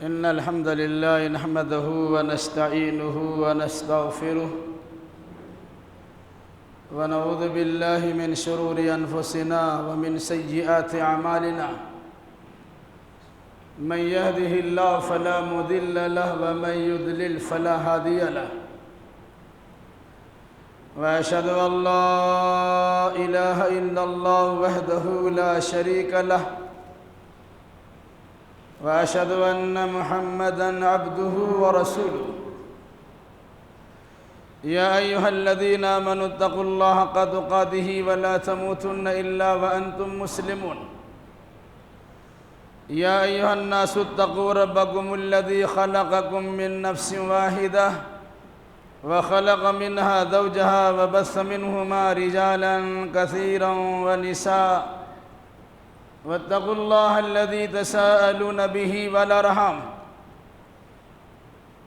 إن الحمد لله نحمده ونستعينه ونستغفره ونعوذ بالله من شرور أنفسنا ومن سيئات أعمالنا من يهده الله فلا مضل له ومن يضلل فلا هادي له وأشهد أن لا إله إلا الله وحده لا شريك له وأشهد أن محمدًا عبده ورسوله يا أيها الذين آمنوا اتقوا الله حق تقاته ولا تموتن إلا وأنتم مسلمون يا أيها الناس اتقوا ربكم الذي خلقكم من نفس واحدة وخلق منها زوجها وبث منهما رجالا كثيرا ونساء واتقوا الله الذي تساءلون به والأرحام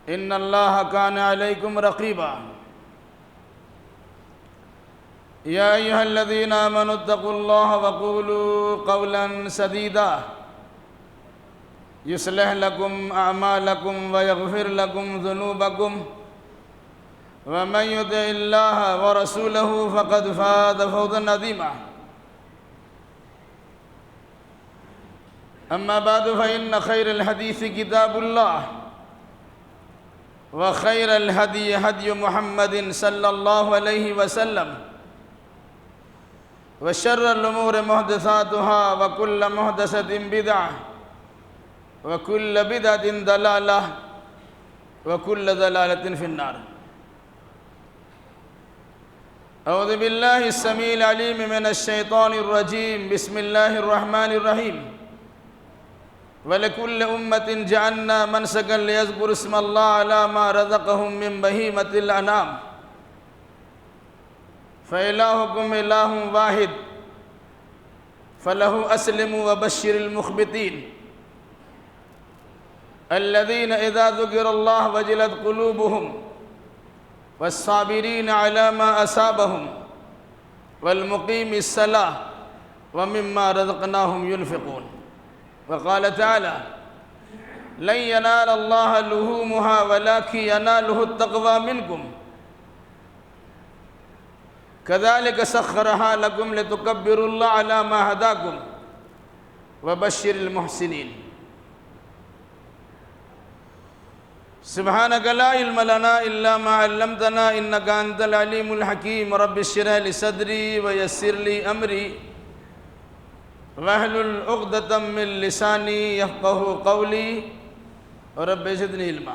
إن الله كان عليكم رقيبا يا أيها الذين آمنوا اتقوا الله وقولوا قولا سديدا يصلح لكم أعمالكم ويغفر لكم ذنوبكم ومن يطع الله ورسوله فقد فاز فوزا عظيما أما بعد فإن خير الحديث كتاب الله وخير الهدي هدي محمد صلى الله عليه وسلم وشر الأمور محدثاتها وكل محدثة بدعة وكل بدعة ضلالة وكل ضلالة في النار أعوذ بالله السميع العليم من الشيطان الرجيم بسم الله الرحمن الرحيم وَلِكُلِّ أُمَّةٍ جَعَلْنَا مَنْسَكًا لِيَذْكُرُوا اسْمَ اللَّهِ عَلَى مَا رَزَقَهُم مِّن بَهِيمَةِ الْأَنْعَامِ فَإِلَٰهُكُمْ إِلَٰهٌ وَاحِدٌ فَلَهُ أَسْلِمُوا وَبَشِّرِ الْمُخْبِتِينَ الَّذِينَ إِذَا ذُكِرَ اللَّهُ وَجِلَتْ قُلُوبُهُمْ وَالصَّابِرِينَ عَلَى مَا أَصَابَهُمْ وَالْمُقِيمِي الصَّلَاةَ وَمِمَّا رَزَقْنَاهُمْ يُنْفِقُونَ وقال تعالى لن ينال الله لحومها ولكن يناله التقوى منكم كذلك سخرها لكم لتكبروا الله على ما هداكم وبشر المحسنين سبحانك لا علم لنا إلا ما علمتنا إنك أنت العليم الحكيم رب اشرح لي صدري ويسر لي أمري واحلل عقدة من لساني يفقهوا قولي رب زدنی علما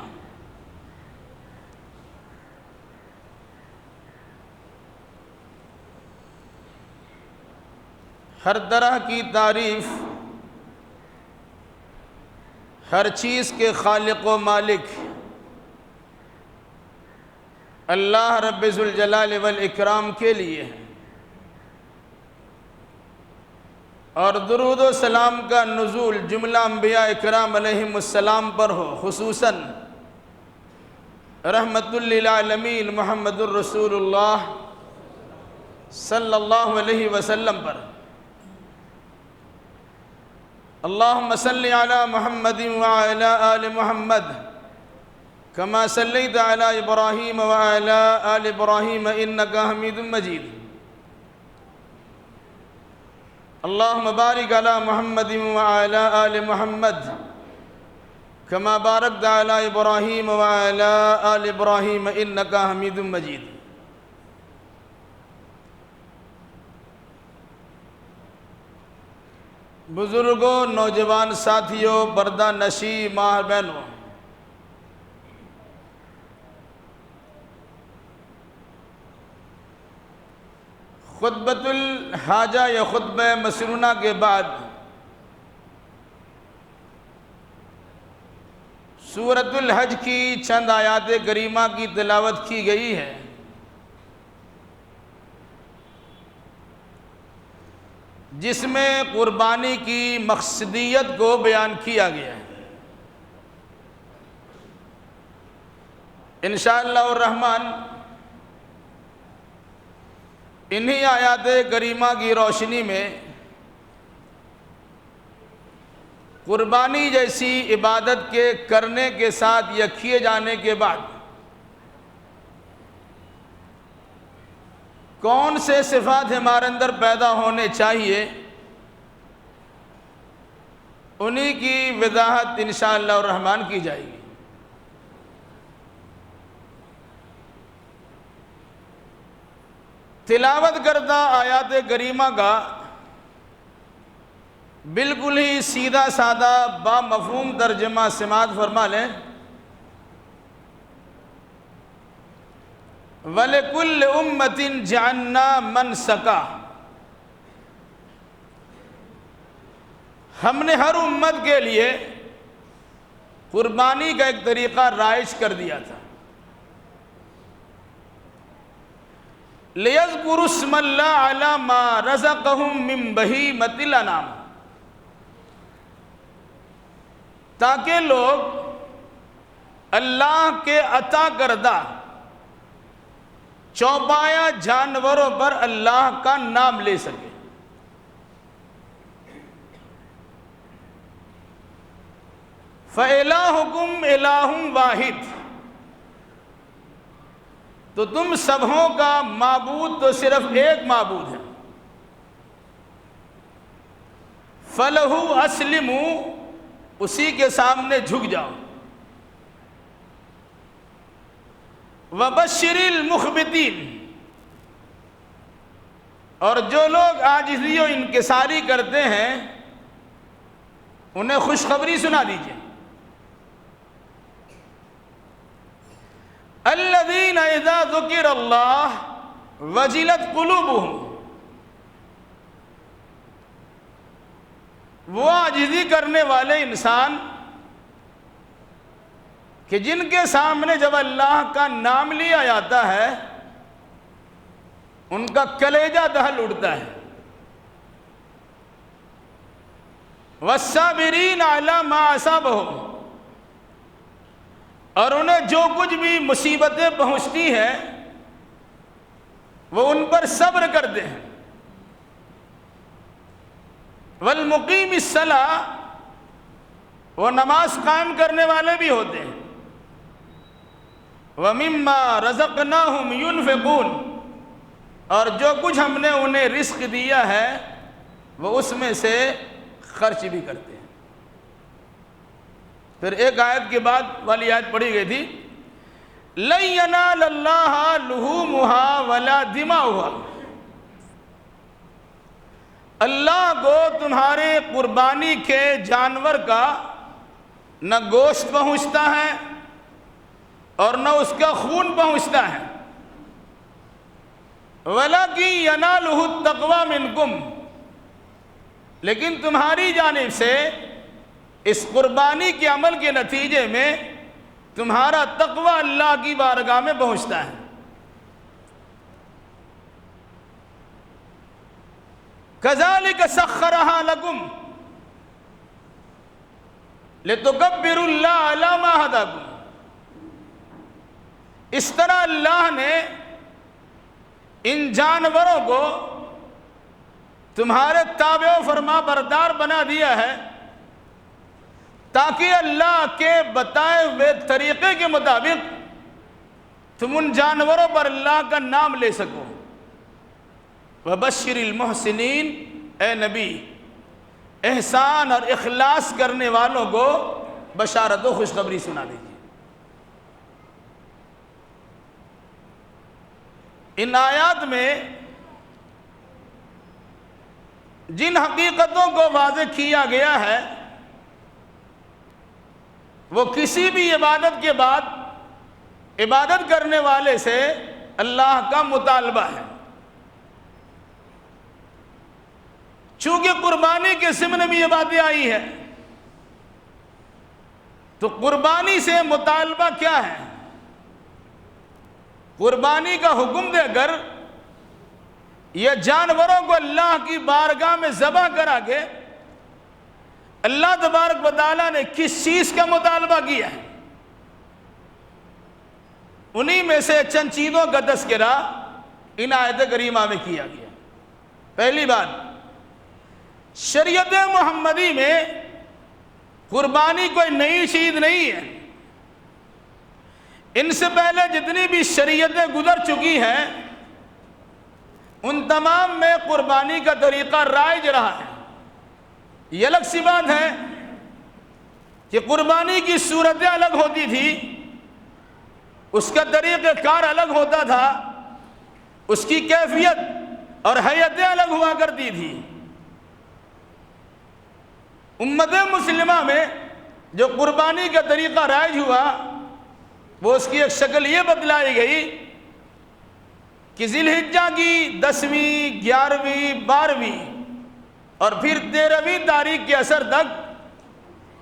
ہر طرح کی تعریف ہر چیز کے خالق و مالک اللہ رب ذوالجلال والاکرام کے لیے ہے اور درود و سلام کا نزول جملہ انبیاء اکرام علیہم السلام پر ہو خصوصاً رحمت للعالمین محمد الرسول اللہ صلی اللہ علیہ وسلم پر اللہم صلی علی محمد وعلی آل محمد کما صلیت علی ابراہیم وعلی آل ابراہیم انکا حمید مجید اللہم بارک علی محمد وعلی آل محمد کما بارکت علی ابراہیم وعلی آل ابراہیم انکا حمید مجید بزرگوں، نوجوان ساتھیوں، پردہ نشی ماں بہنوں، خطبۃ الحاجہ یا خطبہ مسنونہ کے بعد سورۃ الحج کی چند آیات کریمہ کی تلاوت کی گئی ہے جس میں قربانی کی مقصدیت کو بیان کیا گیا ہے۔ انشاءاللہ الرحمن انہی آیات کریمہ کی روشنی میں قربانی جیسی عبادت کے کرنے کے ساتھ یا کیے جانے کے بعد کون سے صفات ہمارے اندر پیدا ہونے چاہیے، انہی کی وضاحت انشاءاللہ الرحمن کی جائے گی۔ تلاوت کردہ آیات کریمہ کا بالکل ہی سیدھا سادہ با مفہوم ترجمہ سماعت فرما لیں۔ وَلِكُلِّ أُمَّةٍ جَعَلْنَا مَنْسَكًا، ہم نے ہر امت کے لیے قربانی کا ایک طریقہ رائج کر دیا تھا۔ لِيَذْكُرُوا اسْمَ اللَّهِ عَلَى مَا رَزَقَهُم مِّن بَهِيمَةِ الْأَنْعَامِ، تاکہ لوگ اللہ کے عطا کردہ چوپایا جانوروں پر اللہ کا نام لے سکے۔ فَإِلَٰهُكُمْ إِلَٰهٌ وَاحِدٌ، تو تم سبھوں کا معبود تو صرف ایک معبود ہے۔ فَلَهُ أَسْلِمُوا، اسی کے سامنے جھک جاؤ۔ وَبَشِّرِ الْمُخْبِتِينَ، اور جو لوگ عاجزی و انکساری کرتے ہیں انہیں خوشخبری سنا دیجئے۔ الَّذِينَ إِذَا ذُكِرَ اللَّهُ وَجِلَتْ قُلُوبُهُمْ، وہ عاجزی کرنے والے انسان کہ جن کے سامنے جب اللہ کا نام لیا جاتا ہے ان کا کلیجہ دہل اٹھتا ہے۔ وَالصَّابِرِينَ عَلَى مَا أَصَابَهُمْ، اور انہیں جو کچھ بھی مصیبتیں پہنچتی ہیں وہ ان پر صبر کرتے ہیں۔ وَالْمُقِيمِ الصَّلَاةِ، وہ نماز قائم کرنے والے بھی ہوتے ہیں۔ وَمِمَّا رَزَقْنَاهُمْ يُنْفِقُونَ، اور جو کچھ ہم نے انہیں رزق دیا ہے وہ اس میں سے خرچ بھی کرتے ہیں۔ پھر ایک آیت کے بعد والی آیت پڑھی گئی تھی، لَن يَنَالَ اللَّهَ لُحُومُهَا وَلَا دِمَاؤُهَا، اللہ کو تمہارے قربانی کے جانور کا نہ گوشت پہنچتا ہے اور نہ اس کا خون پہنچتا ہے۔ وَلَكِنْ يَنَالُهُ التَّقْوَى مِنْكُمْ، لیکن تمہاری جانب سے اس قربانی کے عمل کے نتیجے میں تمہارا تقوی اللہ کی بارگاہ میں پہنچتا ہے۔ كَذَلِكَ سَخَّرَهَا لَكُمْ لِتُكَبِّرُوا اللَّهَ عَلَى مَا هَدَاكُمْ، اس طرح اللہ نے ان جانوروں کو تمہارے تابع و فرما بردار بنا دیا ہے تاکہ اللہ کے بتائے ہوئے طریقے کے مطابق تم ان جانوروں پر اللہ کا نام لے سکو۔ وَبَشِّرِ الْمُحْسِنِينَ، اے نبی احسان اور اخلاص کرنے والوں کو بشارت و خوشخبری سنا دیجیے۔ ان آیات میں جن حقیقتوں کو واضح کیا گیا ہے وہ کسی بھی عبادت کے بعد عبادت کرنے والے سے اللہ کا مطالبہ ہے۔ چونکہ قربانی کے ضمن میں یہ باتیں آئی ہے تو قربانی سے مطالبہ کیا ہے؟ قربانی کا حکم دے کر یہ جانوروں کو اللہ کی بارگاہ میں ذبح کرا کے اللہ تبارک و تعالیٰ نے کس چیز کا مطالبہ کیا ہے؟ انہی میں سے چند چیزوں کا تذکرہ ان آیت کریمہ میں کیا گیا۔ پہلی بات، شریعت محمدی میں قربانی کوئی نئی چیز نہیں ہے، ان سے پہلے جتنی بھی شریعتیں گزر چکی ہیں ان تمام میں قربانی کا طریقہ رائج رہا ہے۔ یہ الگ سی بات ہے کہ قربانی کی صورتیں الگ ہوتی تھی، اس کا طریقہ کار الگ ہوتا تھا، اس کی کیفیت اور حیتیں الگ ہوا کرتی تھی۔ امت مسلمہ میں جو قربانی کا طریقہ رائج ہوا وہ اس کی ایک شکل یہ بتلائی گئی کہ ذی الحجہ کی 10ویں، 11ویں، 12ویں اور پھر 13ویں تاریخ کے اثر تک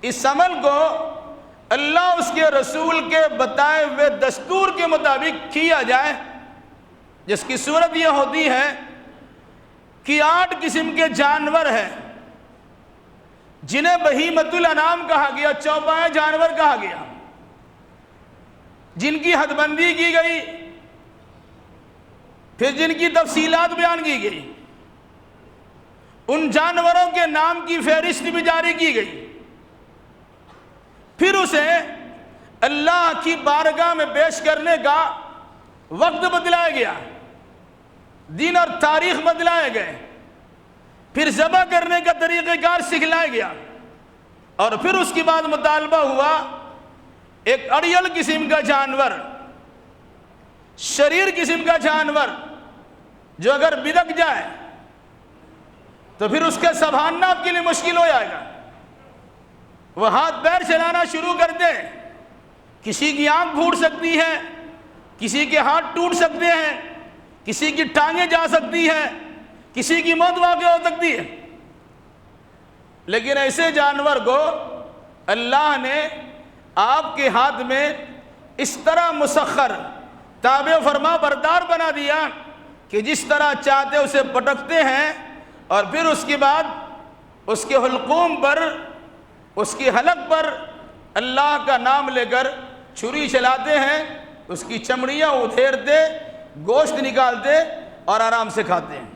اس عمل کو اللہ اس کے رسول کے بتائے ہوئے دستور کے مطابق کیا جائے، جس کی صورت یہ ہوتی ہے کہ 8 قسم کے جانور ہیں جنہیں بہیمۃ الانعام کہا گیا، چوپائے جانور کہا گیا، جن کی حد بندی کی گئی، پھر جن کی تفصیلات بیان کی گئی، ان جانوروں کے نام کی فہرست بھی جاری کی گئی، پھر اسے اللہ کی بارگاہ میں پیش کرنے کا وقت بتلایا گیا، دن اور تاریخ بتلائے گئے، پھر ذبح کرنے کا طریقہ کار سکھلایا گیا، اور پھر اس کے بعد مطالبہ ہوا ایک اڑیل قسم کا جانور، شریر قسم کا جانور جو اگر بدک جائے تو پھر اس کے سنبھالنا آپ کے لیے مشکل ہو جائے گا، وہ ہاتھ پیر چلانا شروع کر دے، کسی کی آنکھ پھوٹ سکتی ہے، کسی کے ہاتھ ٹوٹ سکتے ہیں، کسی کی ٹانگیں جا سکتی ہیں، کسی کی موت واقع ہو سکتی ہے، لیکن ایسے جانور کو اللہ نے آپ کے ہاتھ میں اس طرح مسخر، تابع و فرما بردار بنا دیا کہ جس طرح چاہتے اسے پٹکتے ہیں، اور پھر اس کے بعد اس کے حلقوم پر، اس کی حلق پر اللہ کا نام لے کر چھری چلاتے ہیں، اس کی چمڑیاں ادھیرتے، گوشت نکالتے اور آرام سے کھاتے ہیں۔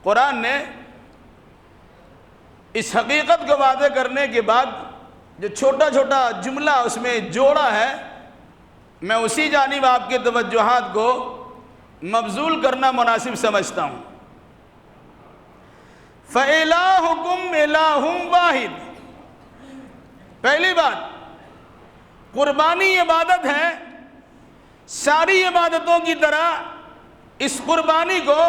قرآن نے اس حقیقت کو واضح کرنے کے بعد جو چھوٹا چھوٹا جملہ اس میں جوڑا ہے، میں اسی جانب آپ کے توجہات کو مبذول کرنا مناسب سمجھتا ہوں۔ فَإِلَٰهُكُمْ إِلَٰهٌ وَاحِدٌ، پہلی بات، قربانی عبادت ہے، ساری عبادتوں کی طرح اس قربانی کو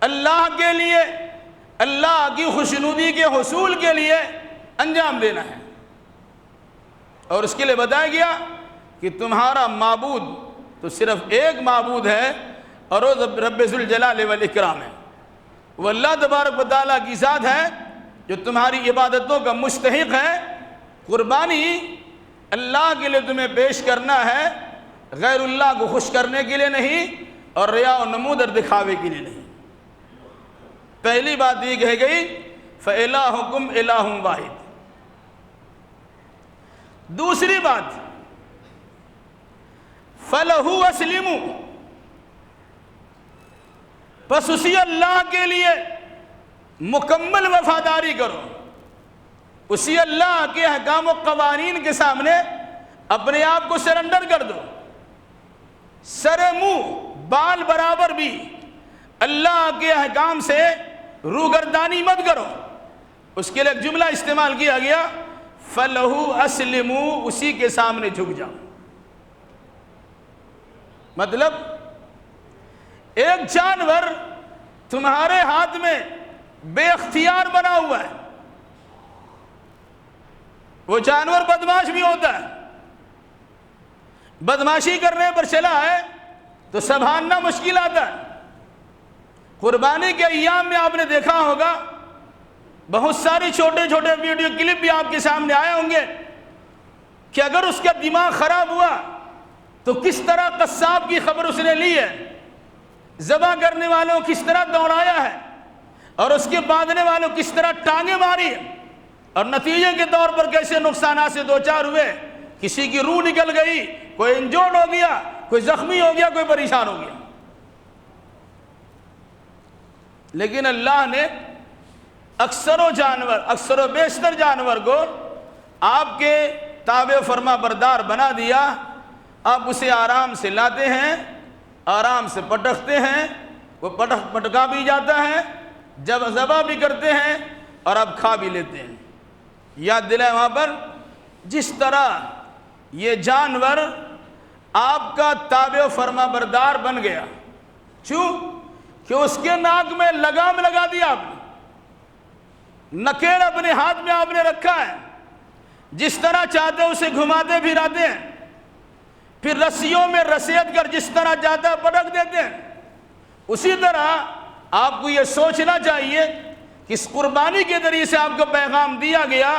اللہ کے لیے، اللہ کی خوشنودی کے حصول کے لیے انجام دینا ہے، اور اس کے لیے بتایا گیا کہ تمہارا معبود تو صرف ایک معبود ہے، اور وہ رب ذوالجلال والاکرام ہے، وہ اللہ تبارک و تعالیٰ کی ذات ہے جو تمہاری عبادتوں کا مستحق ہے۔ قربانی اللہ کے لیے تمہیں پیش کرنا ہے، غیر اللہ کو خوش کرنے کے لیے نہیں، اور ریا و نمود اور دکھاوے کے لیے نہیں۔ پہلی بات یہ کہی گئی فَإِلَٰهُكُمْ إِلَٰهٌ وَاحِدٌ۔ دوسری بات فَلَهُ أَسْلِمُوا، پس اسی اللہ کے لیے مکمل وفاداری کرو، اسی اللہ کے احکام و قوانین کے سامنے اپنے آپ کو سرنڈر کر دو، سر منہ بال برابر بھی اللہ کے احکام سے روگردانی مت کرو۔ اس کے لیے ایک جملہ استعمال کیا گیا فَلَهُ أَسْلِمُوا، اسی کے سامنے جھک جاؤ۔ مطلب ایک جانور تمہارے ہاتھ میں بے اختیار بنا ہوا ہے، وہ جانور بدماش بھی ہوتا ہے، بدماشی کرنے پر چلا ہے تو سنبھالنا مشکل آتا ہے۔ قربانی کے ایام میں آپ نے دیکھا ہوگا بہت ساری چھوٹے چھوٹے ویڈیو کلپ بھی آپ کے سامنے آئے ہوں گے کہ اگر اس کا دماغ خراب ہوا تو کس طرح قصاب کی خبر اس نے لی ہے، ذبح کرنے والوں کس طرح دوڑایا ہے، اور اس کے باندھنے والوں کس طرح ٹانگیں ماری ہیں، اور نتیجے کے طور پر کیسے نقصانات سے دوچار ہوئے، کسی کی روح نکل گئی، کوئی انجورڈ ہو گیا، کوئی زخمی ہو گیا، کوئی پریشان ہو گیا۔ لیکن اللہ نے اکثر و بیشتر جانور کو آپ کے تابع فرما بردار بنا دیا، آپ اسے آرام سے لاتے ہیں، آرام سے پٹکتے ہیں، وہ پٹکا بھی جاتا ہے، جب ذبح بھی کرتے ہیں اور آپ کھا بھی لیتے ہیں۔ یاد دلائیں وہاں پر جس طرح یہ جانور آپ کا تابع و فرما بردار بن گیا، کیوں کہ اس کے ناک میں لگام لگا دیا آپ نے، نکیل اپنے ہاتھ میں آپ نے رکھا ہے، جس طرح چاہتے اسے گھماتے پھراتے ہیں، پھر رسیوں میں رسیت کر جس طرح چاہتا ہے پٹک دیتے ہیں۔ اسی طرح آپ کو یہ سوچنا چاہیے کہ اس قربانی کے ذریعے سے آپ کو پیغام دیا گیا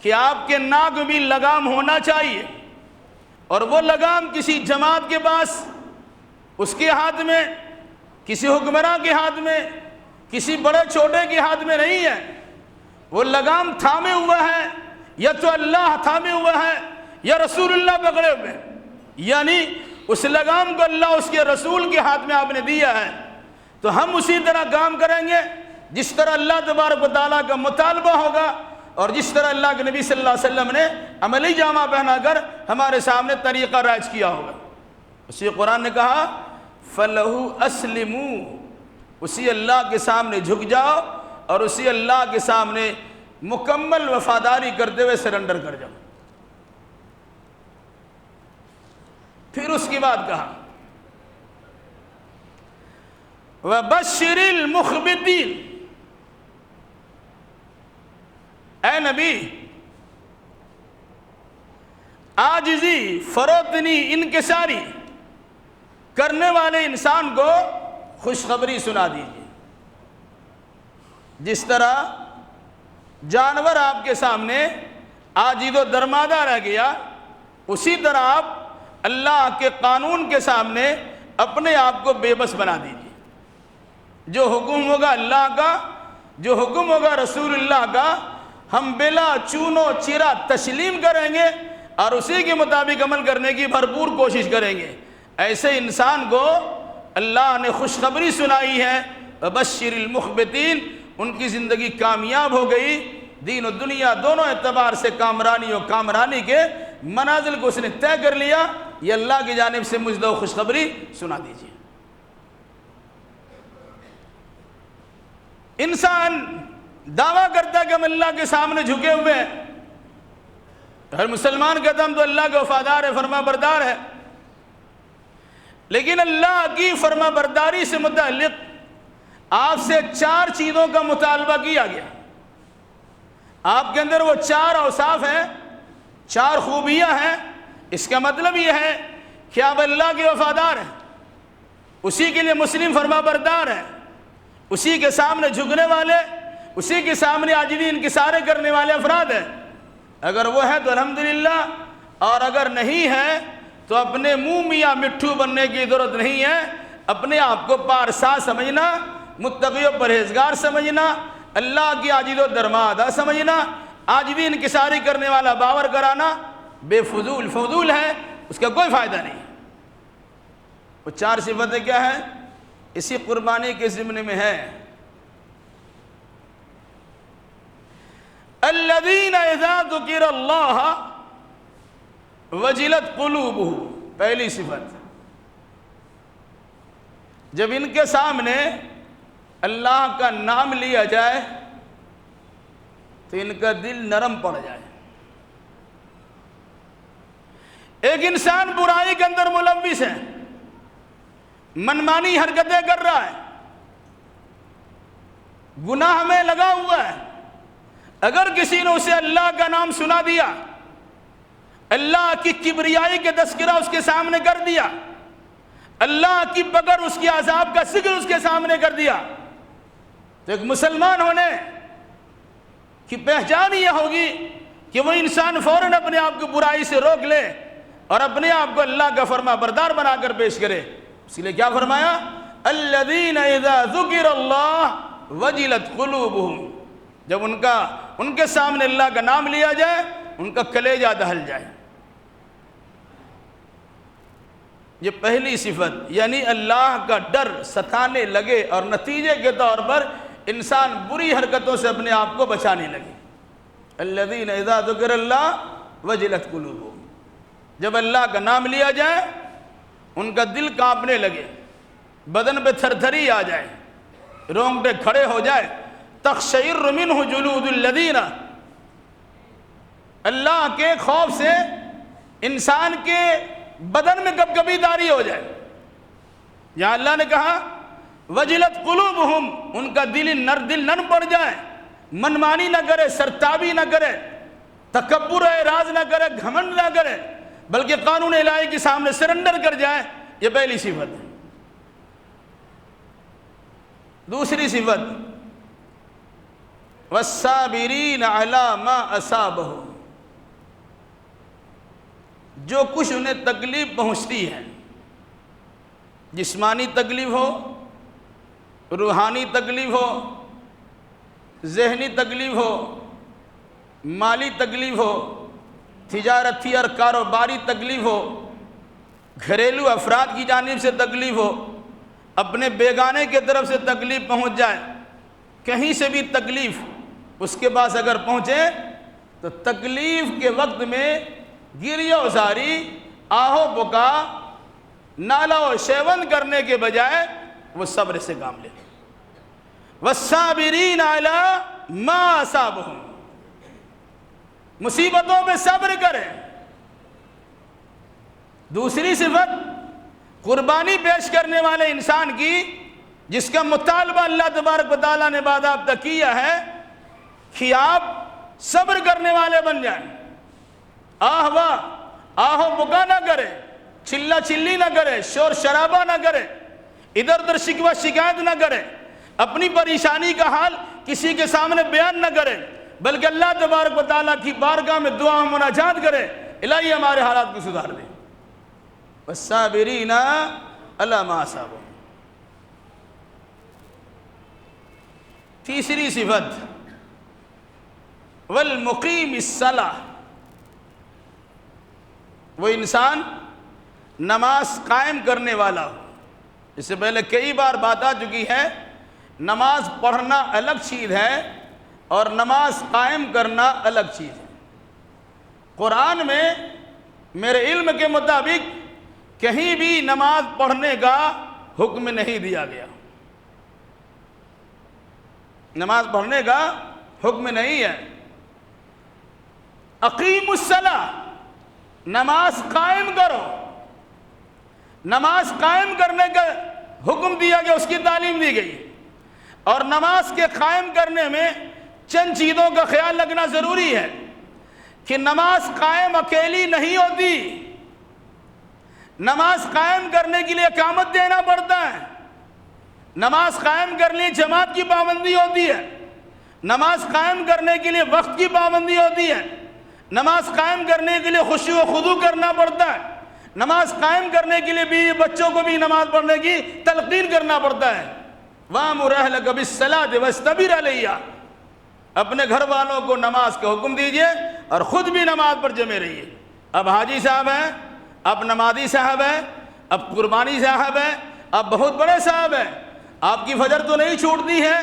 کہ آپ کے ناک بھی لگام ہونا چاہیے، اور وہ لگام کسی جماعت کے پاس، اس کے ہاتھ میں، کسی حکمراں کے ہاتھ میں، کسی بڑے چھوٹے کے ہاتھ میں نہیں ہے، وہ لگام تھامے ہوا ہے، یا تو اللہ تھامے ہوا ہے یا رسول اللہ پکڑے ہوئے ہیں، یعنی اس لگام کو اللہ اس کے رسول کے ہاتھ میں آپ نے دیا ہے۔ تو ہم اسی طرح کام کریں گے جس طرح اللہ تبارک و تعالیٰ کا مطالبہ ہوگا، اور جس طرح اللہ کے نبی صلی اللہ علیہ وسلم نے عملی جامہ پہنا کر ہمارے سامنے طریقہ رائج کیا ہوگا۔ اسی قرآن نے کہا فَلَهُ أَسْلِمُوا، اسی اللہ کے سامنے جھک جاؤ اور اسی اللہ کے سامنے مکمل وفاداری کرتے ہوئے سرنڈر کر جاؤ۔ پھر اس کے بعد کہا وَبَشِّرِ الْمُخْبِتِينَ، اے نبی عاجزی، فروتنی، انکساری کرنے والے انسان کو خوشخبری سنا دیجیے۔ جس طرح جانور آپ کے سامنے عاجز و درمادہ رہ گیا، اسی طرح آپ اللہ کے قانون کے سامنے اپنے آپ کو بے بس بنا دیجیے۔ جو حکم ہوگا اللہ کا، جو حکم ہوگا رسول اللہ کا، ہم بلا چون و چرا تسلیم کریں گے اور اسی کے مطابق عمل کرنے کی بھرپور کوشش کریں گے۔ ایسے انسان کو اللہ نے خوشخبری سنائی ہے وبشر المخبتین، ان کی زندگی کامیاب ہو گئی، دین و دنیا دونوں اعتبار سے کامرانی کے منازل کو اس نے طے کر لیا۔ یہ اللہ کی جانب سے مجھ و خوشخبری سنا دیجیے۔ انسان دعویٰ کرتا ہے کہ ہم اللہ کے سامنے جھکے ہوئے ہیں، ہر مسلمان کہتا ہم تو اللہ کا وفادار ہے، فرما بردار ہے، لیکن اللہ کی فرما برداری سے متعلق آپ سے 4 چیزوں کا مطالبہ کیا گیا۔ آپ کے اندر وہ 4 اوصاف ہیں، 4 خوبیاں ہیں۔ اس کا مطلب یہ ہے کہ آپ اللہ کے وفادار ہیں، اسی کے لیے مسلم فرما بردار ہیں، اسی کے سامنے جھکنے والے، اسی کے سامنے عاجزی انکسارے کرنے والے افراد ہیں۔ اگر وہ ہے تو الحمدللہ، اور اگر نہیں ہے تو اپنے منہ میاں مٹھو بننے کی ضرورت نہیں ہے، اپنے آپ کو پارسا سمجھنا، متقی و پرہیزگار سمجھنا، اللہ کی عاجز و درمادہ سمجھنا، عاجزی انکساری کرنے والا باور کرانا بے فضول ہے، اس کا کوئی فائدہ نہیں۔ وہ 4 صفتیں کیا ہیں؟ اسی قربانی کے ضمن میں ہے الذین اذا ذکر اللہ وجلت قلوبہم، پہلی صفت، جب ان کے سامنے اللہ کا نام لیا جائے تو ان کا دل نرم پڑ جائے۔ ایک انسان برائی کے اندر ملوث ہے، منمانی حرکتیں کر رہا ہے، گناہ میں لگا ہوا ہے، اگر کسی نے اسے اللہ کا نام سنا دیا، اللہ کی کبریائی کے تذکرہ اس کے سامنے کر دیا، اللہ کی پکڑ، اس کی عذاب کا ذکر اس کے سامنے کر دیا، تو ایک مسلمان ہونے کی پہچان یہ ہوگی کہ وہ انسان فوراً اپنے آپ کو برائی سے روک لے اور اپنے آپ کو اللہ کا فرما بردار بنا کر پیش کرے۔ اس لیے کیا فرمایا؟ الذین اذا ذکر اللہ وجلت قلوبہم، جب ان کے سامنے اللہ کا نام لیا جائے ان کا کلیجہ دہل جائے۔ یہ پہلی صفت، یعنی اللہ کا ڈر ستانے لگے اور نتیجے کے طور پر انسان بری حرکتوں سے اپنے آپ کو بچانے لگے۔ الذین اذا ذکر اللہ وجلت قلوبہم، جب اللہ کا نام لیا جائے ان کا دل کانپنے لگے، بدن پہ تھر تھری آ جائے، رونگٹے کھڑے ہو جائے۔ تقشعر منہ جلود الذین، اللہ کے خوف سے انسان کے بدن میں کب کبھی داری ہو جائے۔ یہاں اللہ نے کہا وجلت قلوبہم، ان کا دل نرم پڑ جائے، منمانی نہ کرے، سرتابی نہ کرے، تکبر اعراض نہ کرے، گھمنڈ نہ کرے، بلکہ قانون الہی کے سامنے سرنڈر کر جائے۔ یہ پہلی صفت ہے۔ دوسری صفت والصابرین علی ما اصابہم، جو کچھ انہیں تکلیف پہنچتی ہے، جسمانی تکلیف ہو، روحانی تکلیف ہو، ذہنی تکلیف ہو، مالی تکلیف ہو، تجارتی اور کاروباری تکلیف ہو، گھریلو افراد کی جانب سے تکلیف ہو، اپنے بیگانے کے طرف سے تکلیف پہنچ جائے، کہیں سے بھی تکلیف اس کے پاس اگر پہنچے تو تکلیف کے وقت میں گریہ و زاری، آہو بکا، نالہ و شیون کرنے کے بجائے وہ صبر سے کام لے۔ والصابرین علی ما اصابہم، مصیبتوں پہ صبر کریں۔ دوسری صفت قربانی پیش کرنے والے انسان کی، جس کا مطالبہ اللہ تبارک و تعالیٰ نے باضابطہ کیا ہے کہ آپ صبر کرنے والے بن جائیں، آہ واہ آہو بکا نہ کرے، چلا چلی نہ کرے، شور شرابہ نہ کرے، ادھر ادھر شکوہ شکایت نہ کرے، اپنی پریشانی کا حال کسی کے سامنے بیان نہ کرے، بلکہ اللہ تبارک و تعالیٰ کی بارگاہ میں دعا مناجات کرے، الہی ہمارے حالات کو سدھار دے۔ والصابرین علی ما اصابہم۔ تیسری صفت والمقیم الصلاۃ، وہ انسان نماز قائم کرنے والا ہو۔ اس سے پہلے کئی بار بات آ چکی ہے، نماز پڑھنا الگ چیز ہے اور نماز قائم کرنا الگ چیز ہے۔ قرآن میں میرے علم کے مطابق کہیں بھی نماز پڑھنے کا حکم نہیں دیا گیا، نماز پڑھنے کا حکم نہیں ہے۔ اقیم الصلاۃ، نماز قائم کرو، نماز قائم کرنے کا حکم دیا گیا، اس کی تعلیم دی گئی۔ اور نماز کے قائم کرنے میں چند چیزوں کا خیال رکھنا ضروری ہے کہ نماز قائم اکیلی نہیں ہوتی، نماز قائم کرنے کے لیے اقامت دینا پڑتا ہے، نماز قائم کرنے کے لیے جماعت کی پابندی ہوتی ہے، نماز قائم کرنے کے لیے وقت کی پابندی ہوتی ہے، نماز قائم کرنے کے لیے خشوع و خضوع کرنا پڑتا ہے، نماز قائم کرنے کے لیے بھی بچوں کو بھی نماز پڑھنے کی تلقین کرنا پڑتا ہے۔ وَأْمُرْ أَهْلَكَ بِالصَّلَاةِ وَاسْتَبِرْ عَلَيْهَا، اپنے گھر والوں کو نماز کا حکم دیجئے اور خود بھی نماز پر جمے رہیے۔ اب حاجی صاحب ہیں، اب نمازی صاحب ہیں، اب قربانی صاحب ہیں، اب بہت بڑے صاحب ہیں، آپ کی فجر تو نہیں چھوٹتی ہے،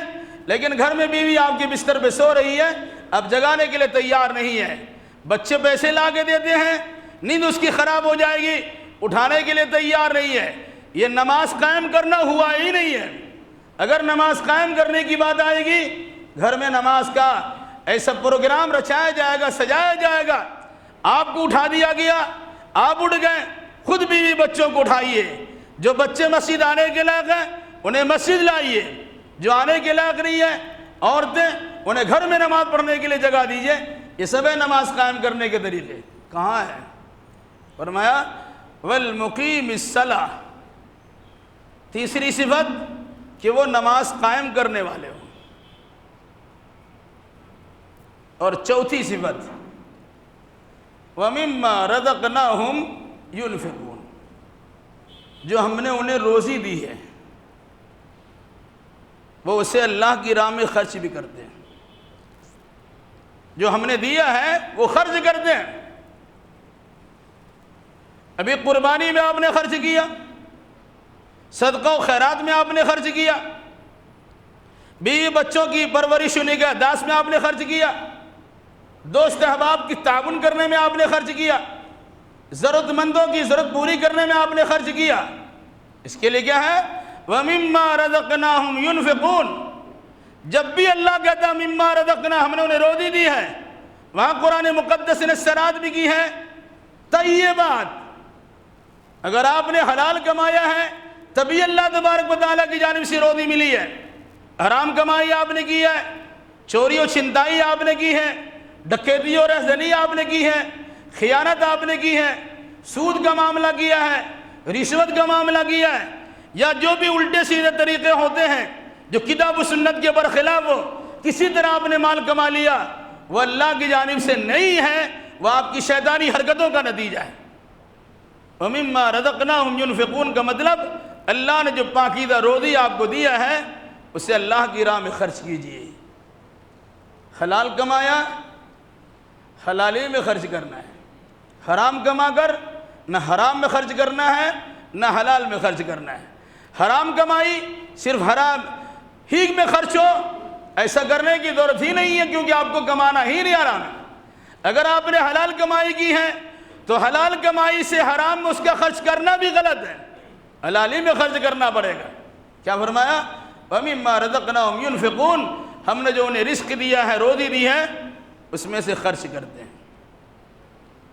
لیکن گھر میں بیوی آپ کے بستر پہ سو رہی ہے، اب جگانے کے لیے تیار نہیں ہے، بچے پیسے لا کے دیتے ہیں، نیند اس کی خراب ہو جائے گی، اٹھانے کے لیے تیار نہیں ہے، یہ نماز قائم کرنا ہوا ہی نہیں ہے۔ اگر نماز قائم کرنے کی بات آئے گی، گھر میں نماز کا ایسا پروگرام رچایا جائے گا، سجایا جائے گا، آپ کو اٹھا دیا گیا، آپ اٹھ گئے، خود بیوی بچوں کو اٹھائیے، جو بچے مسجد آنے کے لائق ہیں انہیں مسجد لائیے، جو آنے کے لائق نہیں ہے عورتیں انہیں گھر میں نماز پڑھنے کے لیے جگہ دیجیے۔ یہ سب ہے نماز قائم کرنے کے طریقے۔ کہاں ہے؟ فرمایا والمقیم الصلاۃ، تیسری صفت کہ وہ نماز قائم کرنے والے ہوں، اور چوتھی صفت وَمِمَّا رَزَقْنَاهُمْ يُنْفِقُونَ، جو ہم نے انہیں روزی دی ہے وہ اسے اللہ کی راہ میں خرچ بھی کرتے ہیں، جو ہم نے دیا ہے وہ خرچ کرتے ہیں۔ ابھی قربانی میں آپ نے خرچ کیا، صدقہ و خیرات میں آپ نے خرچ کیا، بیوی بچوں کی پرورش و نگہداشت میں آپ نے خرچ کیا، دوست احباب کی تعاون کرنے میں آپ نے خرچ کیا، ضرورت مندوں کی ضرورت پوری کرنے میں آپ نے خرچ کیا۔ اس کے لیے کیا ہے؟ وَمِمَّا رَزَقْنَاهُمْ يُنْفِقُونَ۔ جب بھی اللہ کہتا ہے مما رزقنا، ہم نے انہیں روزی دی ہے، وہاں قرآن مقدس نے سرات بھی کی ہے طیبات۔ اگر آپ نے حلال کمایا ہے تبھی اللہ تبارک و تعالیٰ کی جانب سے روزی ملی ہے۔ حرام کمائی آپ نے کی ہے، چوری و چھنتائی آپ نے کی ہے، ڈکیتی اور رہزنی آپ نے کی ہے، خیانت آپ نے کی ہے، سود کا معاملہ کیا ہے، رشوت کا معاملہ کیا ہے، یا جو بھی الٹے سیدھے طریقے ہوتے ہیں جو کتاب و سنت کے برخلاف ہو، کسی طرح آپ نے مال کما لیا، وہ اللہ کی جانب سے نہیں ہے، وہ آپ کی شیطانی حرکتوں کا نتیجہ ہے۔ وَمِمَّا رَزَقْنَاهُمْ يُنْفِقُونَ کا مطلب اللہ نے جو پاکیزہ روزی آپ کو دیا ہے اسے اللہ کی راہ میں خرچ کیجئے۔ حلال کمایا، حلالی میں خرچ کرنا ہے، حرام کما کر نہ حرام میں خرچ کرنا ہے نہ حلال میں خرچ کرنا ہے۔ حرام کمائی صرف حرام ہی میں خرچ ہو، ایسا کرنے کی ضرورت ہی نہیں ہے، کیونکہ آپ کو کمانا ہی نہیں حرام ہے۔ اگر آپ نے حلال کمائی کی ہے تو حلال کمائی سے حرام میں اس کا خرچ کرنا بھی غلط ہے، حلالی میں خرچ کرنا پڑے گا۔ کیا فرمایا؟ وَمِمَّا رَزَقْنَاهُمْ يُنْفِقُونَ، ہم نے جو انہیں رزق دیا ہے، روزی دی ہے، اس میں سے خرچ کرتے ہیں۔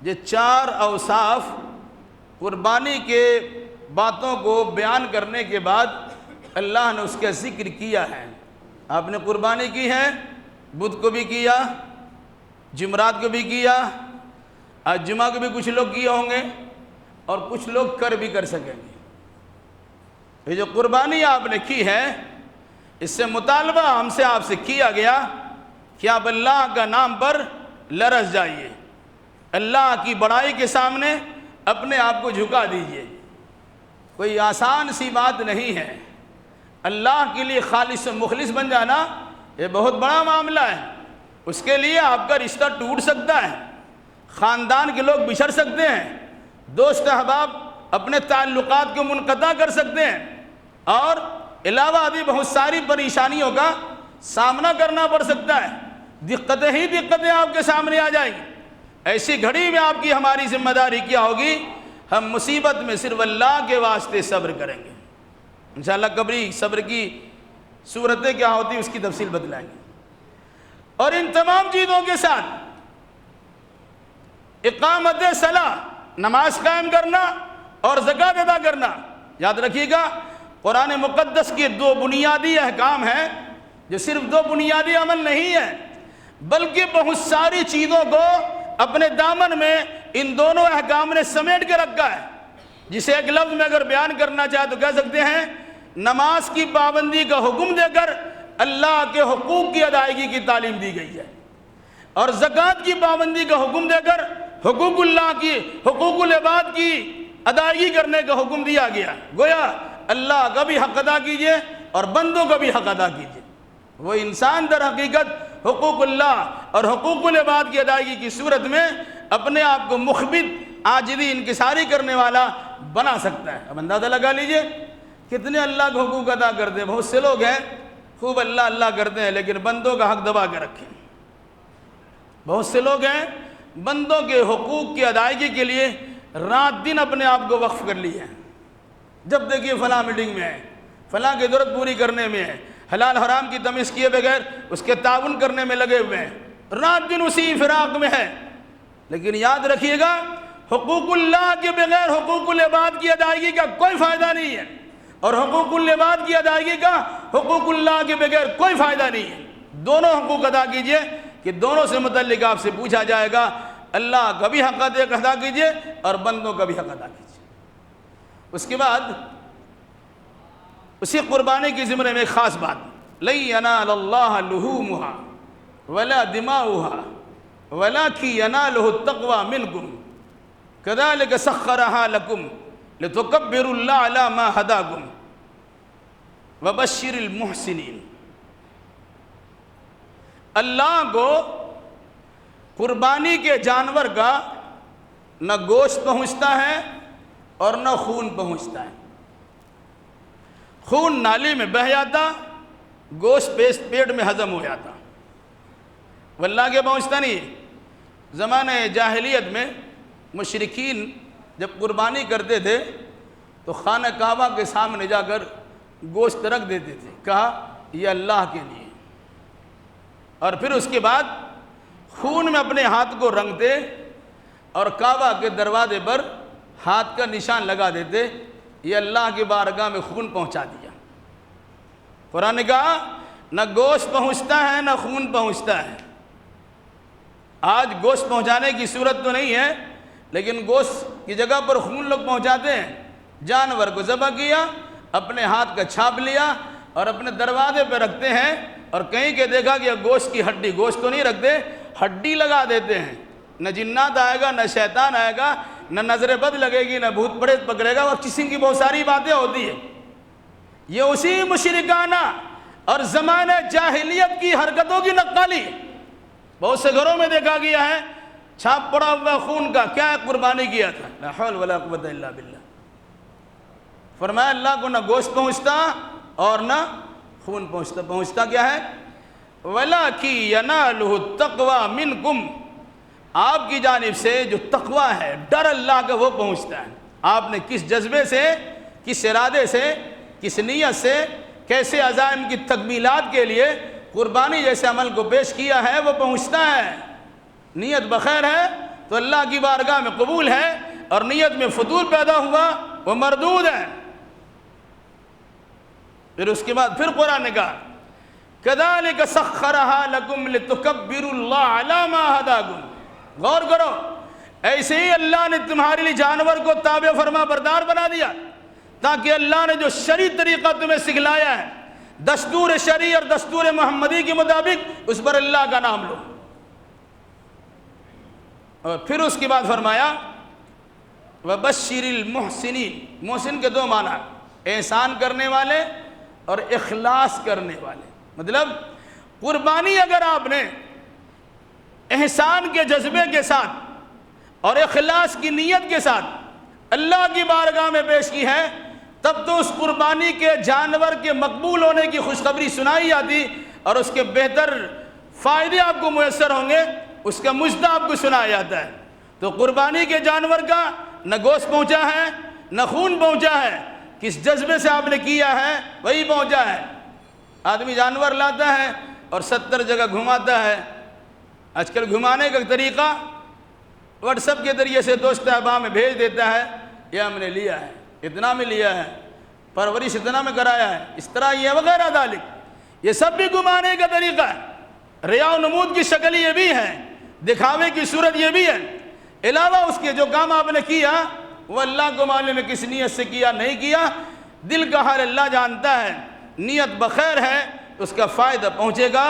یہ چار اوصاف قربانی کے باتوں کو بیان کرنے کے بعد اللہ نے اس کا ذکر کیا ہے۔ آپ نے قربانی کی ہے، بدھ کو بھی کیا، جمعرات کو بھی کیا، آج جمعہ کو بھی کچھ لوگ کیے ہوں گے اور کچھ لوگ کر بھی کر سکیں گے۔ یہ جو قربانی آپ نے کی ہے، اس سے مطالبہ ہم سے آپ سے کیا گیا کہ آپ اللہ کا نام پر لرز جائیے، اللہ کی بڑائی کے سامنے اپنے آپ کو جھکا دیجئے۔ کوئی آسان سی بات نہیں ہے، اللہ کے لیے خالص و مخلص بن جانا یہ بہت بڑا معاملہ ہے۔ اس کے لیے آپ کا رشتہ ٹوٹ سکتا ہے، خاندان کے لوگ بچھڑ سکتے ہیں، دوست احباب اپنے تعلقات کو منقطع کر سکتے ہیں، اور علاوہ بھی بہت ساری پریشانیوں کا سامنا کرنا پڑ سکتا ہے، دقتیں ہی دقتیں آپ کے سامنے آ جائیں گی۔ ایسی گھڑی میں آپ کی ہماری ذمہ داری کیا ہوگی؟ ہم مصیبت میں صرف اللہ کے واسطے صبر کریں گے۔ انشاءاللہ قبری صبر کی صورتیں کیا ہوتی اس کی تفصیل بتلائیں گے۔ اور ان تمام چیزوں کے ساتھ اقامت صلاح، نماز قائم کرنا اور زکوٰۃ ادا کرنا، یاد رکھیے گا قرآن مقدس کے دو بنیادی احکام ہیں، جو صرف دو بنیادی عمل نہیں ہے بلکہ بہت ساری چیزوں کو اپنے دامن میں ان دونوں احکام نے سمیٹ کے رکھا ہے، جسے ایک لفظ میں اگر بیان کرنا چاہے تو کہہ سکتے ہیں نماز کی پابندی کا حکم دے کر اللہ کے حقوق کی ادائیگی کی تعلیم دی گئی ہے، اور زکوٰۃ کی پابندی کا حکم دے کر حقوق اللہ کی، حقوق العباد کی ادائیگی کرنے کا حکم دیا گیا۔ گویا اللہ کا بھی حق ادا کیجئے اور بندوں کا بھی حق ادا کیجئے۔ وہ انسان در حقیقت حقوق اللہ اور حقوق العباد کی ادائیگی کی صورت میں اپنے آپ کو مخبت، عاجزی، انکساری کرنے والا بنا سکتا ہے۔ اب اندازہ لگا لیجئے کتنے اللہ کے حقوق ادا کرتے ہیں۔ بہت سے لوگ ہیں خوب اللہ اللہ کرتے ہیں لیکن بندوں کا حق دبا کے رکھیں۔ بہت سے لوگ ہیں بندوں کے حقوق کی ادائیگی کے لیے رات دن اپنے آپ کو وقف کر لیے ہیں، جب دیکھیے فلاں میٹنگ میں ہے، فلاں کی ضرورت پوری کرنے میں ہے، حلال حرام کی تمیز کیے بغیر اس کے تعاون کرنے میں لگے ہوئے ہیں، رات دن اسی فراق میں ہے۔ لیکن یاد رکھیے گا حقوق اللہ کے بغیر حقوق العباد کی ادائیگی کا کوئی فائدہ نہیں ہے، اور حقوق العباد کی ادائیگی کا حقوق اللہ کے بغیر کوئی فائدہ نہیں ہے۔ دونوں حقوق ادا کیجئے کہ دونوں سے متعلق آپ سے پوچھا جائے گا۔ اللہ کا بھی حق ادا کیجئے اور بندوں کا بھی حق ادا کیجئے۔ اس کے بعد اسی قربانی کی زمرے میں ایک خاص بات، لَن يَنَالَ اللَّهَ لُحُومُهَا وَلَا دِمَاؤُهَا وَلَكِنْ يَنَالُهُ التَّقْوَى مِنْكُمْ كَذَلِكَ سَخَّرَهَا لَكُمْ لِتُكَبِّرُوا اللَّهَ عَلَى مَا هَدَاكُمْ وَبَشِّرِ الْمُحْسِنِينَ۔ اللہ کو قربانی کے جانور کا نہ گوشت پہنچتا ہے اور نہ خون پہنچتا ہے۔ خون نالی میں بہہ جاتا، گوشت پیٹ میں ہضم ہو جاتا، واللہ کے پہنچتا نہیں۔ زمانہ جاہلیت میں مشرکین جب قربانی کرتے تھے تو خانہ کعبہ کے سامنے جا کر گوشت رکھ دیتے تھے، کہا یہ اللہ کے لیے، اور پھر اس کے بعد خون میں اپنے ہاتھ کو رنگتے اور کعبہ کے دروازے پر ہاتھ کا نشان لگا دیتے، یہ اللہ کی بارگاہ میں خون پہنچا دیا۔ قرآن نے کہا نہ گوشت پہنچتا ہے نہ خون پہنچتا ہے۔ آج گوشت پہنچانے کی صورت تو نہیں ہے، لیکن گوشت کی جگہ پر خون لوگ پہنچاتے ہیں۔ جانور کو ذبح کیا، اپنے ہاتھ کا چھاپ لیا اور اپنے دروازے پہ رکھتے ہیں، اور کہیں کہ دیکھا کہ گوشت کی ہڈی، گوشت تو نہیں رکھتے، ہڈی لگا دیتے ہیں۔ نہ جنات آئے گا، نہ شیطان آئے گا، نہ نظر بد لگے گی، نہ بھوت پریت پکڑے گا، اور قسم کی بہت ساری باتیں ہوتی ہیں۔ یہ اسی مشرکانہ اور زمانہ جاہلیت کی حرکتوں کی نقالی بہت سے گھروں میں دیکھا گیا ہے۔ چھاپ پڑا ہوا خون کا، کیا قربانی کیا تھا؟ لا حول ولا قوت الا باللہ۔ فرمایا اللہ کو نہ گوشت پہنچتا اور نہ خون پہنچتا، پہنچتا کیا ہے؟ وَلَكِنْ يَنَالُهُ التَّقْوَى مِنْكُمْ، آپ کی جانب سے جو تقوی ہے، ڈر اللہ کا، وہ پہنچتا ہے۔ آپ نے کس جذبے سے، کس ارادے سے، کس نیت سے، کیسے عزائم کی تکمیلات کے لیے قربانی جیسے عمل کو پیش کیا ہے، وہ پہنچتا ہے۔ نیت بخیر ہے تو اللہ کی بارگاہ میں قبول ہے، اور نیت میں فضول پیدا ہوا وہ مردود ہے۔ پھر اس کے بعد پھر قرآن نے کہا كَذَلِكَ سَخَّرَهَا لَكُمْ لِتُكَبِّرُوا اللَّهَ عَلَى مَا هَدَاكُمْ، غور کرو، ایسے ہی اللہ نے تمہارے لیے جانور کو تابع فرما بردار بنا دیا تاکہ اللہ نے جو شرعی طریقہ تمہیں سکھلایا ہے، دستور شرعی اور دستور محمدی کے مطابق، اس پر اللہ کا نام لو۔ اور پھر اس کے بعد فرمایا وَبَشِّرِ الْمُحْسِنِينَ، محسن کے دو معنی، احسان کرنے والے اور اخلاص کرنے والے۔ مطلب قربانی اگر آپ نے احسان کے جذبے کے ساتھ اور اخلاص کی نیت کے ساتھ اللہ کی بارگاہ میں پیش کی ہے، تب تو اس قربانی کے جانور کے مقبول ہونے کی خوشخبری سنائی جاتی، اور اس کے بہتر فائدے آپ کو میسر ہوں گے، اس کا مجدہ آپ کو سنایا جاتا ہے۔ تو قربانی کے جانور کا نہ گوشت پہنچا ہے نہ خون پہنچا ہے، کس جذبے سے آپ نے کیا ہے وہی پہنچا ہے۔ آدمی جانور لاتا ہے اور 70 جگہ گھماتا ہے۔ آج کل گھمانے کا طریقہ واٹس ایپ کے ذریعے سے دوست احباب میں بھیج دیتا ہے، یہ ہم نے لیا ہے، اتنا میں لیا ہے، پرورش اتنا میں کرایا ہے، اس طرح یہ وغیرہ ذالک، یہ سب بھی گھمانے کا طریقہ ہے۔ ریا و نمود کی شکل یہ بھی ہے، دکھاوے کی صورت یہ بھی ہے۔ علاوہ اس کے جو کام آپ نے کیا وہ اللہ کو معلوم ہے کس نیت سے کیا، نہیں کیا، دل کا حال اللہ جانتا ہے۔ نیت بخیر ہے تو اس کا فائدہ پہنچے گا،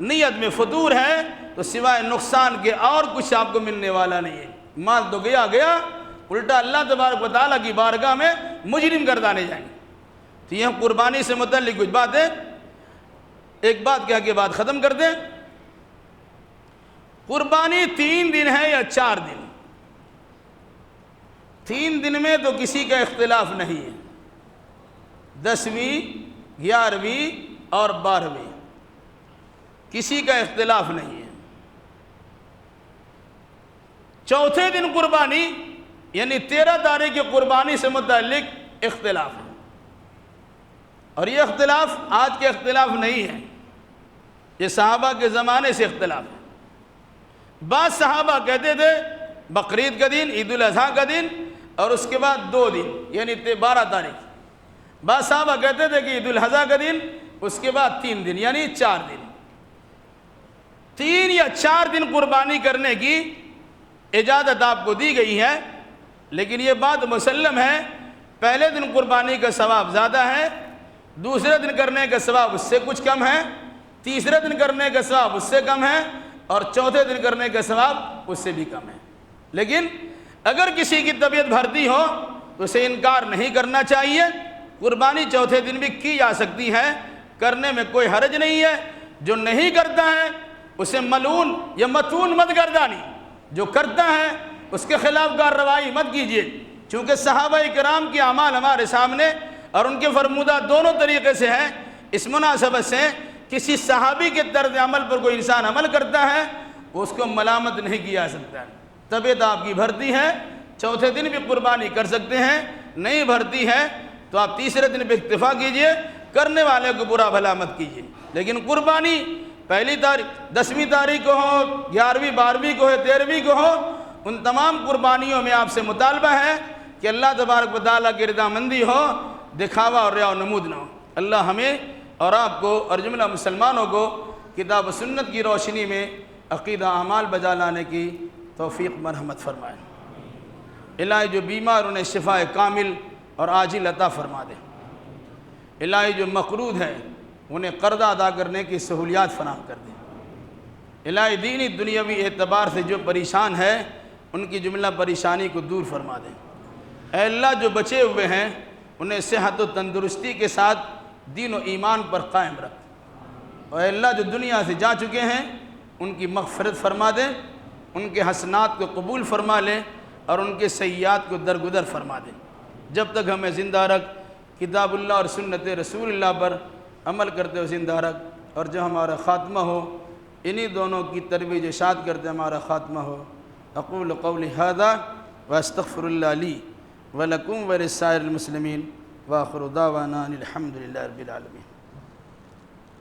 نیت میں فطور ہے تو سوائے نقصان کے اور کچھ آپ کو ملنے والا نہیں ہے۔ مال تو گیا گیا، الٹا اللہ تبارک و تعالیٰ کی بارگاہ میں مجرم گردانے جائیں گے۔ تو یہ قربانی سے متعلق کچھ بات ہے، ایک بات کہہ کے بات ختم کر دیں۔ قربانی 3 دن ہے یا 4 دن؟ 3 دن میں تو کسی کا اختلاف نہیں ہے، 10ویں 11ویں اور 12ویں کسی کا اختلاف نہیں ہے۔ چوتھے دن قربانی یعنی 13 تاریخ کی قربانی سے متعلق اختلاف ہے، اور یہ اختلاف آج کے اختلاف نہیں ہے، یہ صحابہ کے زمانے سے اختلاف ہے۔ بعض صحابہ کہتے تھے بقرعید کا دن، عید الاضحیٰ کا دن، اور اس کے بعد 2 دن یعنی 12 تاریخ۔ بعض صحابہ کہتے تھے کہ عید الاضحیٰ کا دن، اس کے بعد 3 دن یعنی 4 دن۔ 3 یا 4 دن قربانی کرنے کی اجازت آپ کو دی گئی ہے، لیکن یہ بات مسلم ہے، پہلے دن قربانی کا ثواب زیادہ ہے، دوسرے دن کرنے کا ثواب اس سے کچھ کم ہے، تیسرے دن کرنے کا ثواب اس سے کم ہے، اور چوتھے دن کرنے کا ثواب اس سے بھی کم ہے۔ لیکن اگر کسی کی طبیعت بھرتی ہو تو اسے انکار نہیں کرنا چاہیے، قربانی چوتھے دن بھی کی جا سکتی ہے، کرنے میں کوئی حرج نہیں ہے۔ جو نہیں کرتا ہے اسے ملعون یا مطعون مت گردانی، جو کرتا ہے اس کے خلاف کارروائی مت کیجیے، چونکہ صحابہ کرام کے اعمال ہمارے سامنے اور ان کے فرمودہ دونوں طریقے سے ہیں۔ اس مناسبت سے کسی صحابی کے طرز عمل پر کوئی انسان عمل کرتا ہے اس کو ملامت نہیں کیا جا سکتا ہے۔ طبیعت آپ کی بھرتی ہے، چوتھے دن بھی قربانی کر سکتے ہیں، نہیں بھرتی ہے تو آپ تیسرے دن پہ اکتفا کیجئے، کرنے والے کو برا بھلا مت کیجئے۔ لیکن قربانی پہلی تاریخ 10ویں تاریخ کو ہو، 11ویں 12ویں کو ہو، 13ویں کو ہو، ان تمام قربانیوں میں آپ سے مطالبہ ہے کہ اللہ تبارک و تعالیٰ کی رضامندی ہو، دکھاوا اور ریا و نمود نہ ہو۔ اللہ ہمیں اور آپ کو اور جملہ مسلمانوں کو کتاب و سنت کی روشنی میں عقیدہ اعمال بجا لانے کی توفیق مرحمت فرمائے۔ الہی جو بیمار انہیں شفا کامل اور عاجل عطا فرما دے۔ الہی جو مقروض ہے انہیں قرضہ ادا کرنے کی سہولیات فراہم کر دے۔ الہی دینی دنیاوی اعتبار سے جو پریشان ہے ان کی جملہ پریشانی کو دور فرما دے۔ اے اللہ جو بچے ہوئے ہیں انہیں صحت و تندرستی کے ساتھ دین و ایمان پر قائم رکھ۔ اور اے اللہ جو دنیا سے جا چکے ہیں ان کی مغفرت فرما دے، ان کے حسنات کو قبول فرما لے اور ان کے سیئات کو درگزر فرما دے۔ جب تک ہمیں زندہ رکھ، کتاب اللہ اور سنت رسول اللہ پر عمل کرتے ہوئے زندہ رکھ، اور جب ہمارا خاتمہ ہو انہی دونوں کی ترویج اشاعت کرتے ہمارا خاتمہ ہو۔ اقول قولی ھذا واستغفر اللہ لی ولکم ولسائر المسلمین وآخر دعوانا الحمد للہ رب العالمین۔